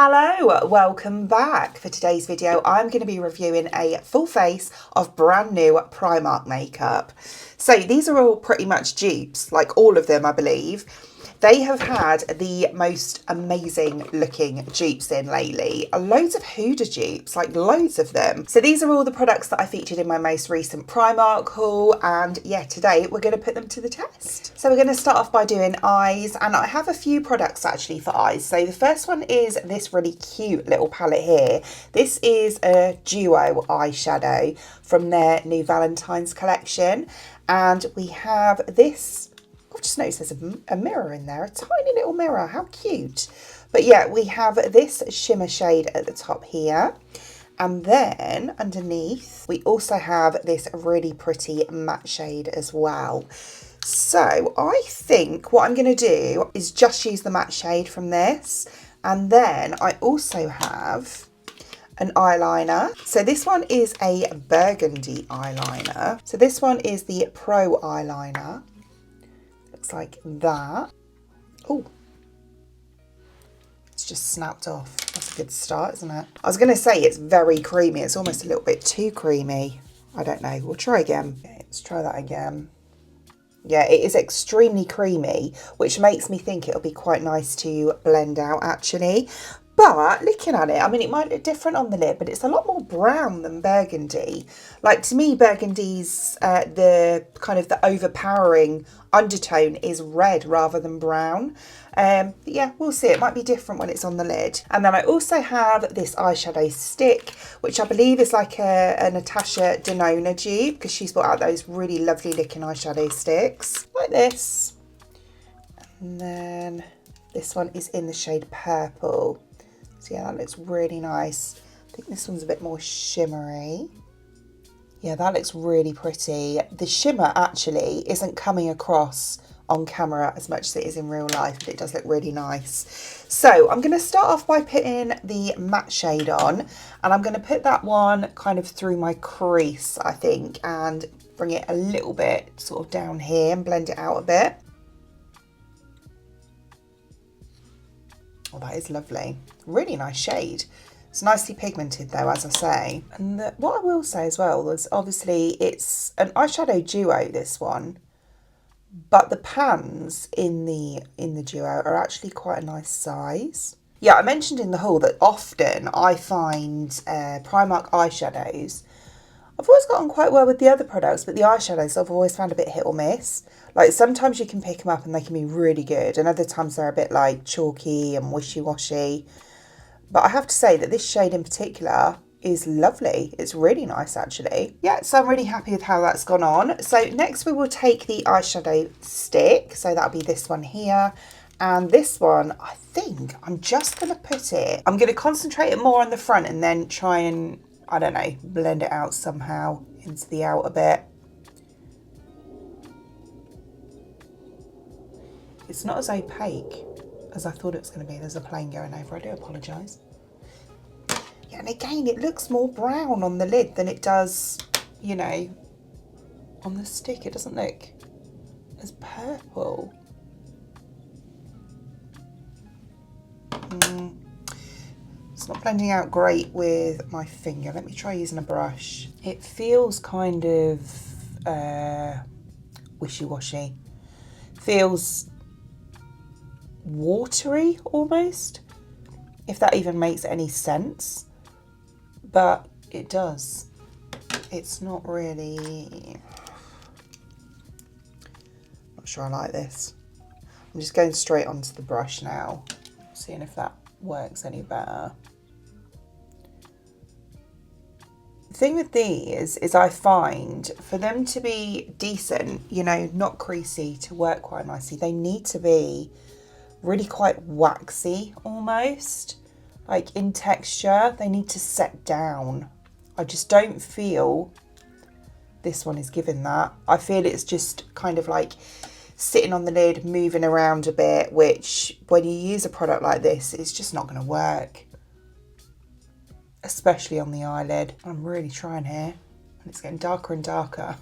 Hello, welcome back. For today's video, I'm going to be reviewing a full face of brand new Primark makeup. So these are all pretty much dupes, like all of them, I believe. They have had the most amazing looking dupes in lately. Loads of Huda dupes, like loads of them. So these are all the products that I featured in my most recent Primark haul. And yeah, today we're going to put them to the test. So we're going to start off by doing eyes. And I have a few products actually for eyes. So the first one is this really cute little palette here. This is a Duo Eye Shadow from their new Valentine's collection. And we have this, I've just noticed there's a mirror in there, a tiny little mirror, how cute. But yeah, we have this shimmer shade at the top here. And then underneath, we also have this really pretty matte shade as well. So I think what I'm going to do is just use the matte shade from this. And then I also have an eyeliner. So this one is a Burgundy eyeliner. So this one is the Pro eyeliner. Looks like that. Oh, it's just snapped off. That's a good start, isn't it? I was going to say it's very creamy. It's almost a little bit too creamy. I don't know. We'll try again. Okay, let's try that again. Yeah, it is extremely creamy, which makes me think it'll be quite nice to blend out actually. But looking at it, I mean, it might look different on the lid, but it's a lot more brown than Burgundy. Like to me, Burgundy's the kind of the overpowering undertone is red rather than brown. But yeah, we'll see. It might be different when it's on the lid. And then I also have this eyeshadow stick, which I believe is like a Natasha Denona dupe, because she's brought out those really lovely looking eyeshadow sticks like this. And then this one is in the shade Purple. So yeah, that looks really nice. I think this one's a bit more shimmery. Yeah, that looks really pretty. The shimmer actually isn't coming across on camera as much as it is in real life, but it does look really nice. So I'm going to start off by putting the matte shade on, and I'm going to put that one kind of through my crease, I think, and bring it a little bit sort of down here and blend it out a bit. Oh, that is lovely. Really nice shade. It's nicely pigmented though, as I say. And what I will say as well was obviously it's an eyeshadow duo, this one, but the pans in the duo are actually quite a nice size. Yeah, I mentioned in the haul that often I find Primark eyeshadows, I've always gotten quite well with the other products, but the eyeshadows I've always found a bit hit or miss. Like sometimes you can pick them up and they can be really good, and other times they're a bit like chalky and wishy-washy. But I have to say that this shade in particular is lovely. It's really nice actually. Yeah, so I'm really happy with how that's gone on. So next we will take the eyeshadow stick. So that'll be this one here. And this one, I think I'm just going to put it, I'm going to concentrate it more on the front and then try and, I don't know, blend it out somehow into the outer bit. It's not as opaque as I thought it was going to be. There's a plane going over. I do apologise. Yeah, and again, it looks more brown on the lid than it does, you know, on the stick. It doesn't look as purple. It's not blending out great with my finger. Let me try using a brush. It feels kind of wishy-washy. Feels watery almost, if that even makes any sense, but it does. It's not really, not sure I like this. I'm just going straight onto the brush now, seeing if that works any better. The thing with these is I find for them to be decent, you know, not creasy, to work quite nicely, they need to be really quite waxy almost, like in texture. They need to set down. I just don't feel this one is giving that. I feel it's just kind of like sitting on the lid, moving around a bit, which when you use a product like this, it's just not going to work, especially on the eyelid. I'm really trying here, and it's getting darker and darker.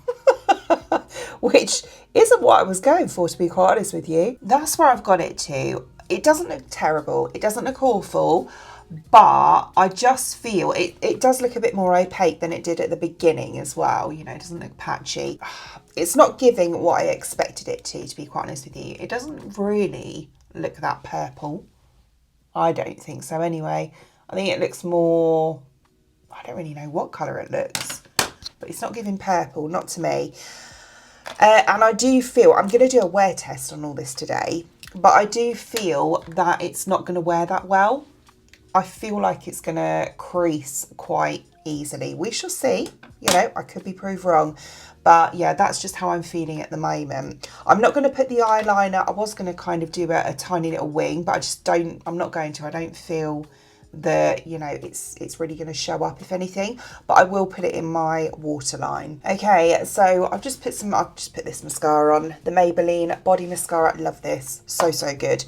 Which isn't what I was going for, to be quite honest with you. That's where I've got it to. It doesn't look terrible. It doesn't look awful, but I just feel it does look a bit more opaque than it did at the beginning as well. You know, it doesn't look patchy. It's not giving what I expected it to be quite honest with you. It doesn't really look that purple. I don't think so anyway. I think it looks more, I don't really know what colour it looks, but it's not giving purple, not to me. And I do feel, I'm going to do a wear test on all this today, but I do feel that it's not going to wear that well. I feel like it's going to crease quite easily. We shall see. You know, I could be proved wrong. But yeah, that's just how I'm feeling at the moment. I'm not going to put the eyeliner. I was going to kind of do a tiny little wing, but I just don't, I'm not going to. I don't feel that, you know, it's really going to show up, if anything, but I will put it in my waterline. Okay, so I've just put this mascara on, the Maybelline Body Mascara. I love this. So, so good.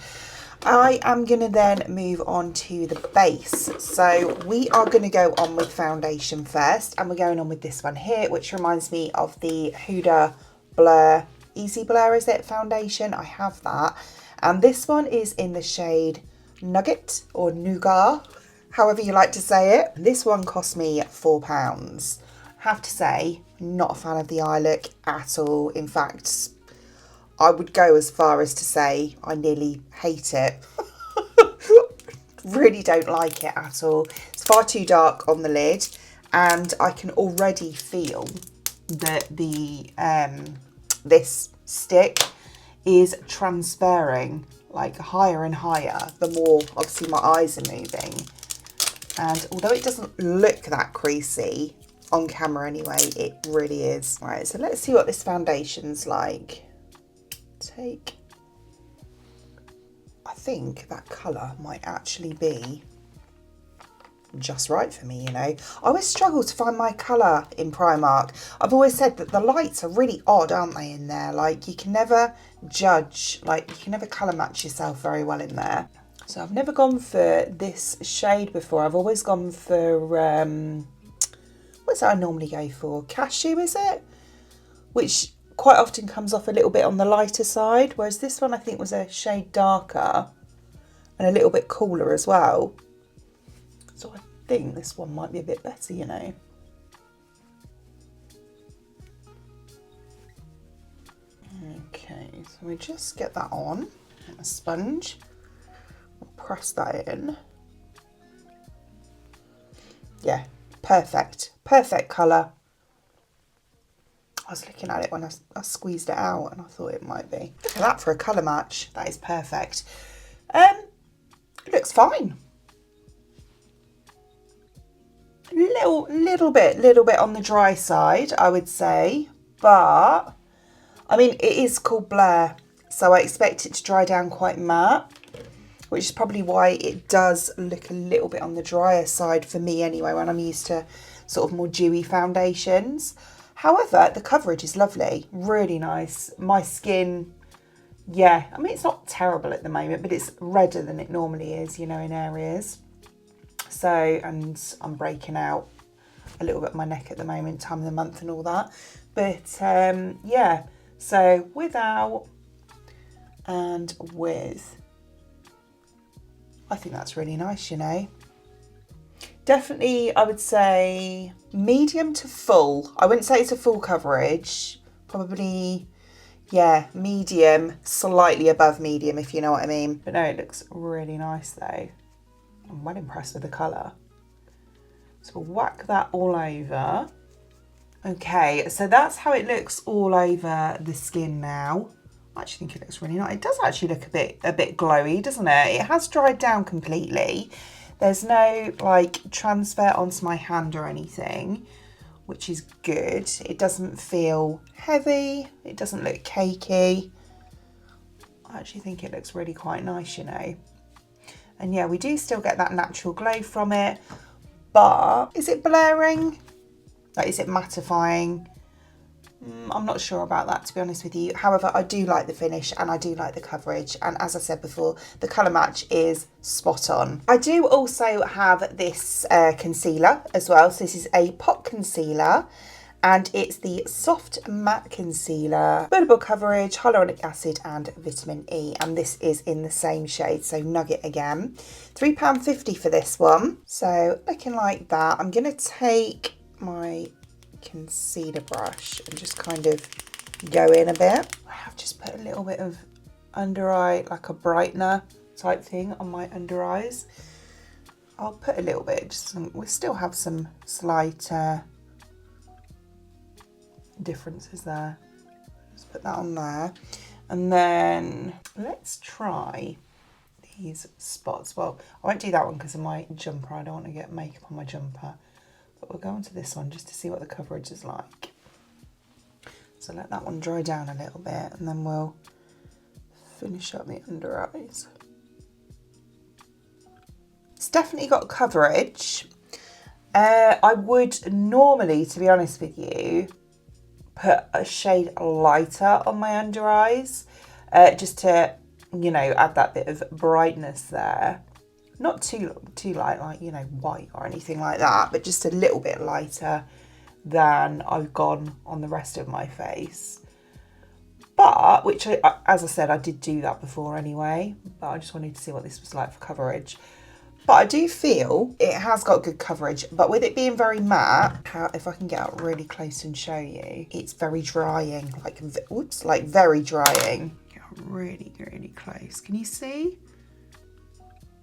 I am going to then move on to the base. So we are going to go on with foundation first, and we're going on with this one here, which reminds me of the Huda Blur, Easy Blur, is it, foundation? I have that. And this one is in the shade Nugget or Nougat, however you like to say it. This one cost me £4. I have to say, not a fan of the eye look at all. In fact, I would go as far as to say I nearly hate it. Really don't like it at all. It's far too dark on the lid, and I can already feel that the this stick is transferring like higher and higher the more obviously my eyes are moving. And although it doesn't look that creasy on camera anyway, it really is. Right, so let's see what this foundation's like. I think that colour might actually be just right for me, you know. I always struggle to find my colour in Primark. I've always said that the lights are really odd, aren't they, in there? Like, you can never judge, like, you can never colour match yourself very well in there. So I've never gone for this shade before. I've always gone for, what's that I normally go for? Cashew, is it? Which quite often comes off a little bit on the lighter side, whereas this one I think was a shade darker and a little bit cooler as well. So I think this one might be a bit better, you know. Okay, so we just get that on a sponge, we'll press that in. Yeah, perfect, perfect colour. I was looking at it when I squeezed it out and I thought it might be. Look at that for a colour match. That is perfect. It looks fine. Little bit on the dry side, I would say. But, I mean, it is called Blur, so I expect it to dry down quite matte, which is probably why it does look a little bit on the drier side for me anyway, when I'm used to sort of more dewy foundations. However, the coverage is lovely, really nice. My skin, yeah, I mean, it's not terrible at the moment, but it's redder than it normally is, you know, in areas. So, and I'm breaking out a little bit of my neck at the moment, time of the month and all that. But yeah, so without and with, I think that's really nice, you know. Definitely, I would say medium to full. I wouldn't say it's a full coverage. Probably, yeah, medium, slightly above medium, if you know what I mean. But no, it looks really nice though. I'm well impressed with the colour. So we'll whack that all over. Okay, so that's how it looks all over the skin now. I actually think it looks really nice. It does actually look a bit glowy, doesn't it? It has dried down completely. There's no like transfer onto my hand or anything, which is good. It doesn't feel heavy. It doesn't look cakey. I actually think it looks really quite nice, you know. And yeah, we do still get that natural glow from it, but is it blurring? Like, is it mattifying? I'm not sure about that, to be honest with you. However, I do like the finish and I do like the coverage. And as I said before, the colour match is spot on. I do also have this concealer as well. So this is a pot concealer. and it's the Soft Matte Concealer, buildable coverage, hyaluronic acid and vitamin E, and this is in the same shade, so Nugget again. £3.50 for this one, so looking like that. I'm going to take my concealer brush and just kind of go in a bit. I have just put a little bit of under eye, like a brightener type thing on my under eyes. I'll put a little bit, just we still have some slight differences there. Just put that on there, and then let's try these spots. Well, I won't do that one because of my jumper. I don't want to get makeup on my jumper, but we'll go on to this one just to see what the coverage is like. So let that one dry down a little bit, and then we'll finish up the under eyes. It's definitely got coverage. I would normally, to be honest with you, put a shade lighter on my under eyes, just to, you know, add that bit of brightness there. Not too light, like, you know, white or anything like that, but just a little bit lighter than I've gone on the rest of my face. But, which, as I said, I did do that before anyway, but I just wanted to see what this was like for coverage. But I do feel it has got good coverage, but with it being very matte, if I can get out really close and show you, it's very drying, like, whoops, like very drying. Get really, really close. Can you see?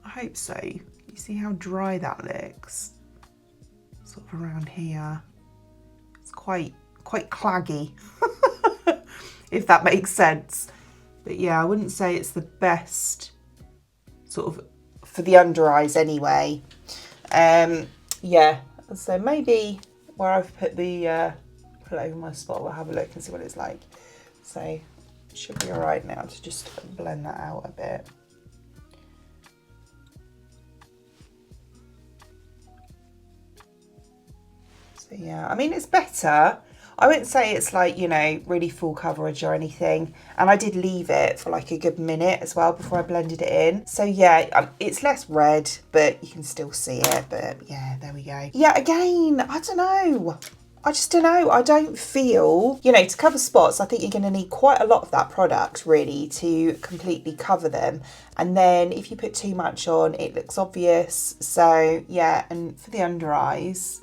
I hope so. You see how dry that looks? Sort of around here. It's quite claggy, if that makes sense. But yeah, I wouldn't say it's the best sort of for the under eyes anyway. Yeah, so maybe where I've put the put it over my spot, we'll have a look and see what it's like. So it should be all right now to just blend that out a bit. So yeah, I mean, it's better. I wouldn't say it's like, you know, really full coverage or anything. And I did leave it for like a good minute as well before I blended it in. So yeah, it's less red, but you can still see it. But yeah, there we go. Yeah, again, I don't know. I just don't know. I don't feel, you know, to cover spots, I think you're going to need quite a lot of that product really to completely cover them. And then if you put too much on, it looks obvious. So yeah, and for the under eyes,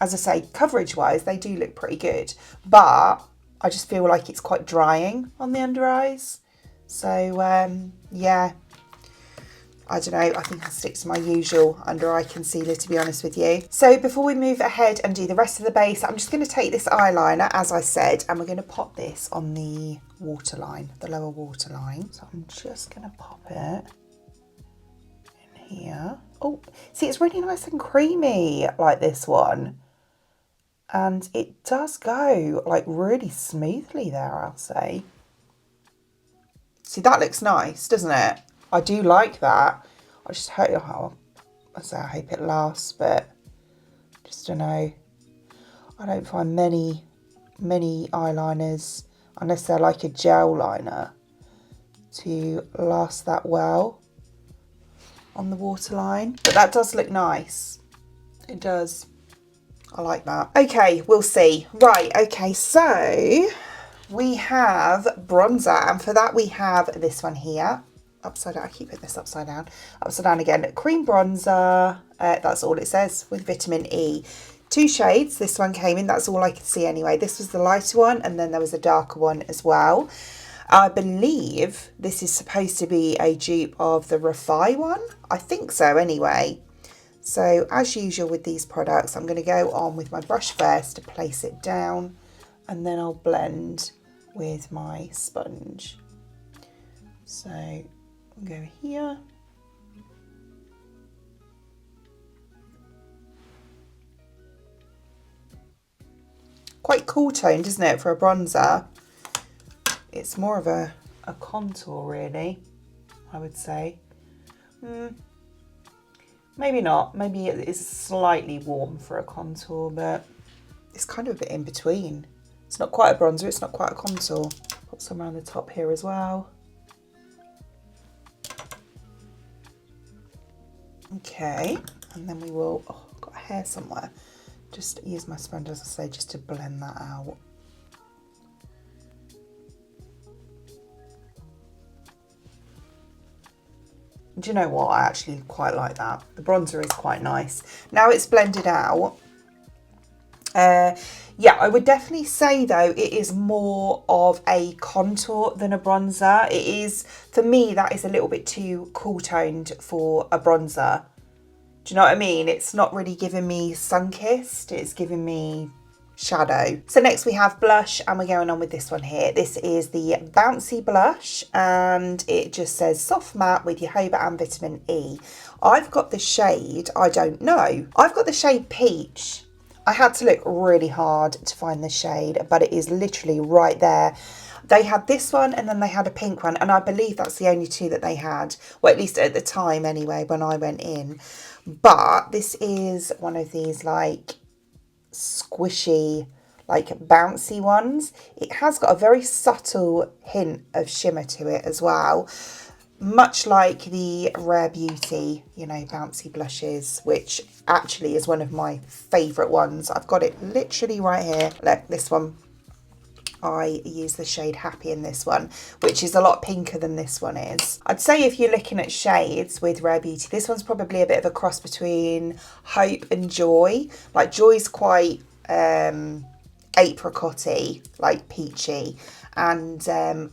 as I say, coverage wise, they do look pretty good, but I just feel like it's quite drying on the under eyes. So yeah, I don't know, I think I'll stick to my usual under eye concealer, to be honest with you. So before we move ahead and do the rest of the base, I'm just going to take this eyeliner, as I said, and we're going to pop this on the waterline, the lower waterline. So I'm just going to pop it in here. Oh, see, it's really nice and creamy like this one. And it does go like really smoothly there, I'll say. See, that looks nice, doesn't it? I do like that. I just hope, I hope it lasts, but just don't know. I don't find many eyeliners, unless they're like a gel liner, to last that well on the waterline. But that does look nice. It does. I like that. Okay, we'll see. Right, okay, so we have bronzer, and for that we have this one here. Upside down, I keep putting this upside down. Upside down again. Cream bronzer, that's all it says, with vitamin E. 2 shades, this one came in, that's all I could see anyway. This was the lighter one, and then there was a darker one as well. I believe this is supposed to be a dupe of the Refi one. I think so anyway. So as usual with these products, I'm going to go on with my brush first to place it down, and then I'll blend with my sponge. So I'll go here. Quite cool toned, isn't it, for a bronzer? It's more of a contour really, I would say. Maybe not. Maybe it is slightly warm for a contour, but it's kind of a bit in between. It's not quite a bronzer, it's not quite a contour. Put some around the top here as well. Okay, and then we will, oh, I've got a hair somewhere. Just use my sponge, as I say, just to blend that out. Do you know what? I actually quite like that. The bronzer is quite nice. Now it's blended out. Yeah, I would definitely say though, it is more of a contour than a bronzer. It is, for me, that is a little bit too cool toned for a bronzer. Do you know what I mean? It's not really giving me sun-kissed, it's giving me shadow. So next we have blush, and we're going on with this one here. This is the Bouncy blush, and it just says soft matte with jojoba and vitamin E. I've got the shade, I don't know. I've got the shade Peach. I had to look really hard to find the shade, but it is literally right there. They had this one and then they had a pink one, and I believe that's the only two that they had. Well, at least at the time anyway, when I went in. But this is one of these like squishy, like bouncy ones. It has got a very subtle hint of shimmer to it as well. Much like the Rare Beauty, you know, bouncy blushes, which actually is one of my favourite ones. I've got it literally right here. Look, this one. I use the shade Happy in this one, which is a lot pinker than this one is. I'd say if you're looking at shades with Rare Beauty, this one's probably a bit of a cross between Hope and Joy. Like Joy's quite apricot-y, like peachy, and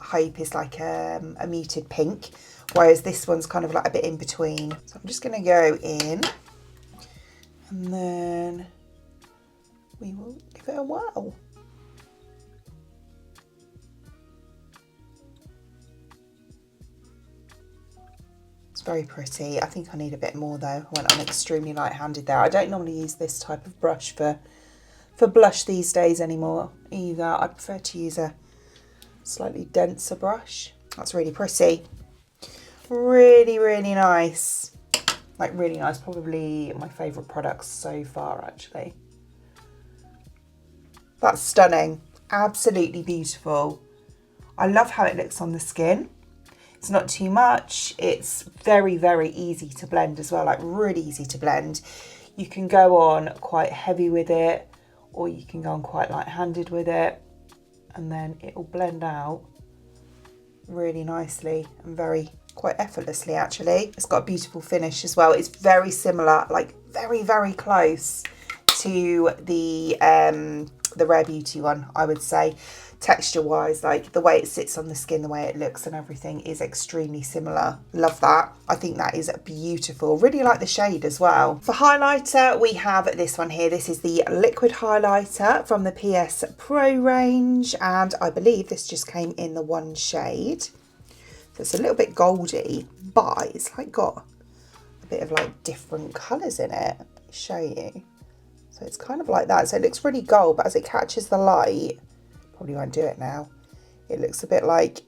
Hope is like a muted pink, whereas this one's kind of like a bit in between. So I'm just going to go in, and then we will give it a whirl. Very pretty. I think I need a bit more though. I went on extremely light-handed there. I don't normally use this type of brush for blush these days anymore either. I prefer to use a slightly denser brush. That's really pretty. Really, really nice. Like really nice. Probably my favourite products so far actually. That's stunning. Absolutely beautiful. I love how it looks on the skin. It's not too much. It's very, very easy to blend as well, like really easy to blend. You can go on quite heavy with it, or you can go on quite light-handed with it, and then it will blend out really nicely and quite effortlessly actually. It's got a beautiful finish as well. It's very similar, like very, very close to the Rare Beauty one, I would say. Texture wise, like the way it sits on the skin, the way it looks and everything is extremely similar. Love that. I think that is beautiful. Really like the shade as well. For highlighter, we have this one here. This is the liquid highlighter from the PS Pro range, and I believe this just came in the one shade. So it's a little bit goldy, but it's like got a bit of like different colours in it. Let me show you. So it's kind of like that. So it looks really gold, but as it catches the light, probably won't do it now. It looks a bit like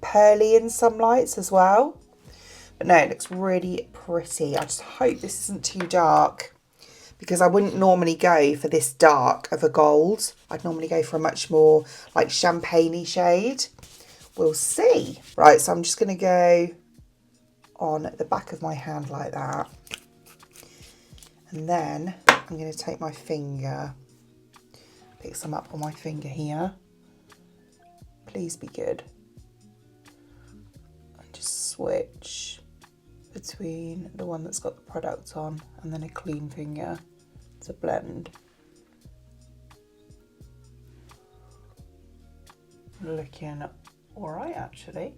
pearly in some lights as well. But no, it looks really pretty. I just hope this isn't too dark, because I wouldn't normally go for this dark of a gold. I'd normally go for a much more like champagne-y shade. We'll see. Right, so I'm just going to go on the back of my hand like that. And then I'm going to take my finger, pick some up on my finger here. Please be good. And just switch between the one that's got the product on and then a clean finger to blend. Looking all right actually.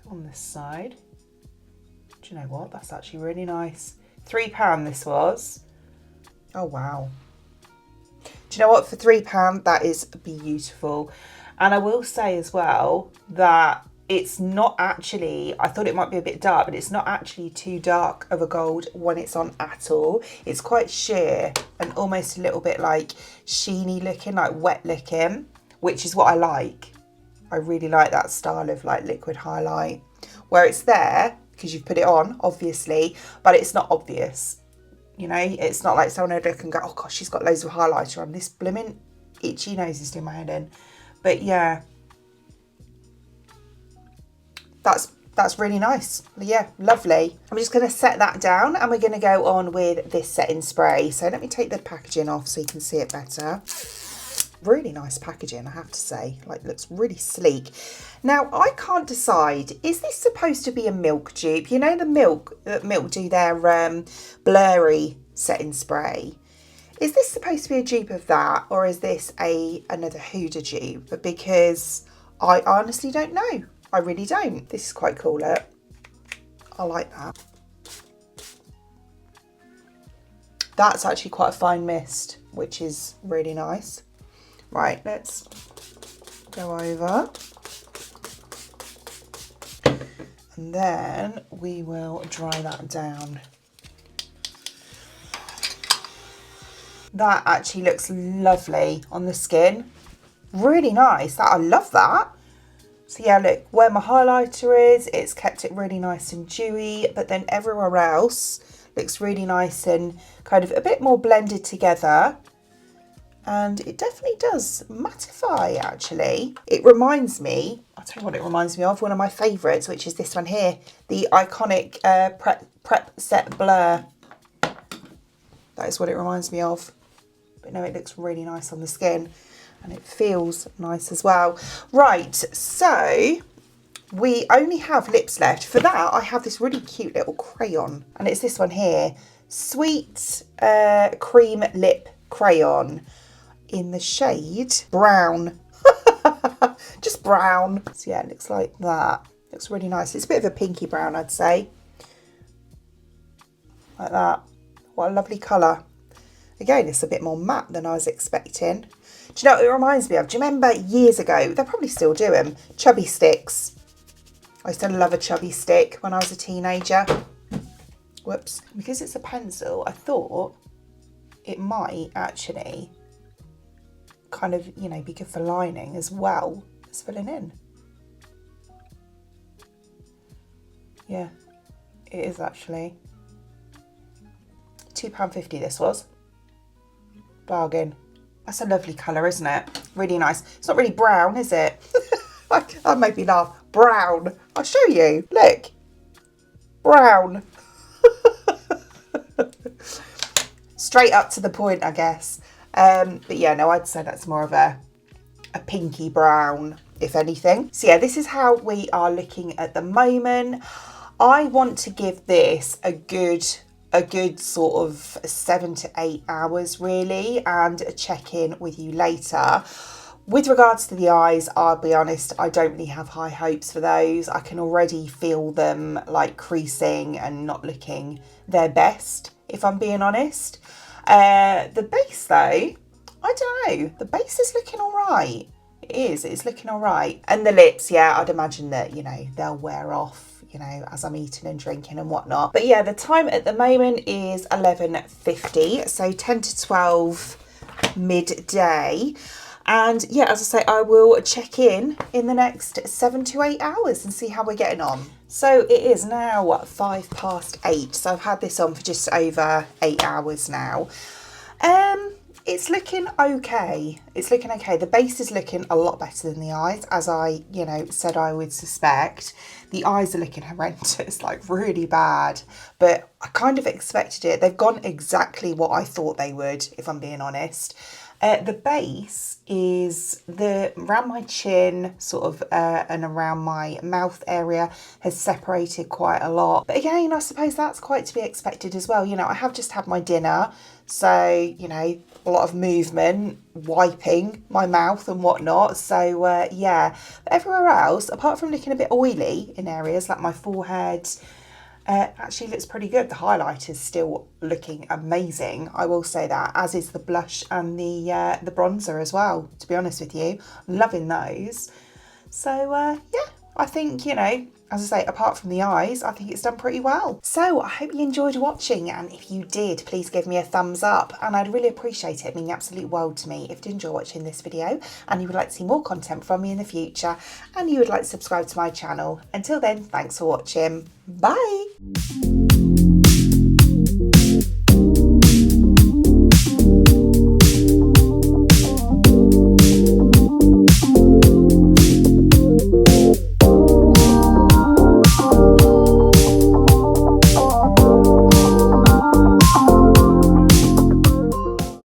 Go on this side. Do you know what? That's actually really nice. £3 this was. Oh wow. Do you know what? For £3, that is beautiful. And I will say as well that it's not actually, I thought it might be a bit dark, but it's not actually too dark of a gold when it's on at all. It's quite sheer and almost a little bit like sheeny looking, like wet looking, which is what I like. I really like that style of like liquid highlight, where it's there because you've put it on, obviously, but it's not obvious. You know, it's not like someone would look and go, oh gosh, she's got loads of highlighter on. This blooming itchy nose is doing my head in. But yeah, that's that's really nice. Yeah, lovely. I'm just going to set that down and we're going to go on with this setting spray. So let me take the packaging off so you can see it better. Really nice packaging, I have to say. Like, looks really sleek. Now, I can't decide, is this supposed to be a Milk dupe? You know the Milk do their blurry setting spray. Is this supposed to be a dupe of that, or is this another Huda dupe? Because I honestly don't know. I really don't. This is quite cool, look. I like that. That's actually quite a fine mist, which is really nice. Right, let's go over. And then we will dry that down. That actually looks lovely on the skin. Really nice. I love that. So yeah, look, where my highlighter is, it's kept it really nice and dewy, but then everywhere else looks really nice and kind of a bit more blended together. And it definitely does mattify, actually. It reminds me, I'll tell you what it reminds me of, one of my favourites, which is this one here, the iconic Prep Set Blur. That is what it reminds me of. But no, it looks really nice on the skin and it feels nice as well. Right, so we only have lips left. For that, I have this really cute little crayon, and it's this one here, Sweet Cream Lip Crayon in the shade Brown. Just brown. So yeah, it looks like that. Looks really nice. It's a bit of a pinky brown, I'd say. Like that. What a lovely colour. Again, it's a bit more matte than I was expecting. Do you know what it reminds me of? Do you remember years ago, they probably still do them, chubby sticks. I used to love a chubby stick when I was a teenager. Whoops. Because it's a pencil, I thought it might actually kind of, you know, be good for lining as well as filling in. Yeah, it is actually. £2.50 this was. Bargain. That's a lovely colour, isn't it? Really nice. It's not really brown, is it? That made me laugh. Brown. I'll show you. Look. Brown. Straight up to the point, I guess. But yeah, no, I'd say that's more of a pinky brown, if anything. So yeah, this is how we are looking at the moment. I want to give this a good sort of 7 to 8 hours really, and check in with you later. With regards to the eyes, I'll be honest, I don't really have high hopes for those. I can already feel them like creasing and not looking their best, if I'm being honest. The base though, I don't know, the base is looking all right. It's looking all right. And the lips, yeah, I'd imagine that, you know, they'll wear off, you know, as I'm eating and drinking and whatnot. But yeah, the time at the moment is 11:50, so 10 to 12 midday. And yeah, as I say, I will check in the next 7 to 8 hours and see how we're getting on. So it is now 8:05, so I've had this on for just over 8 hours now. It's looking okay. It's looking okay. The base is looking a lot better than the eyes, as I, you know, said I would suspect. The eyes are looking horrendous, like really bad, but I kind of expected it. They've gone exactly what I thought they would, if I'm being honest. The base is around my chin, sort of, and around my mouth area has separated quite a lot. But again, I suppose that's quite to be expected as well. You know, I have just had my dinner, so, you know, a lot of movement, wiping my mouth and whatnot. So, yeah, but everywhere else, apart from looking a bit oily in areas like my forehead, actually looks pretty good. The highlighter's still looking amazing, I will say that, as is the blush and the bronzer as well, to be honest with you. Loving those. So yeah, I think, you know, as I say, apart from the eyes, I think it's done pretty well. So I hope you enjoyed watching, and if you did, please give me a thumbs up, and I'd really appreciate it. It'd mean the absolute world to me if you did enjoy watching this video and you would like to see more content from me in the future, and you would like to subscribe to my channel. Until then, thanks for watching. Bye.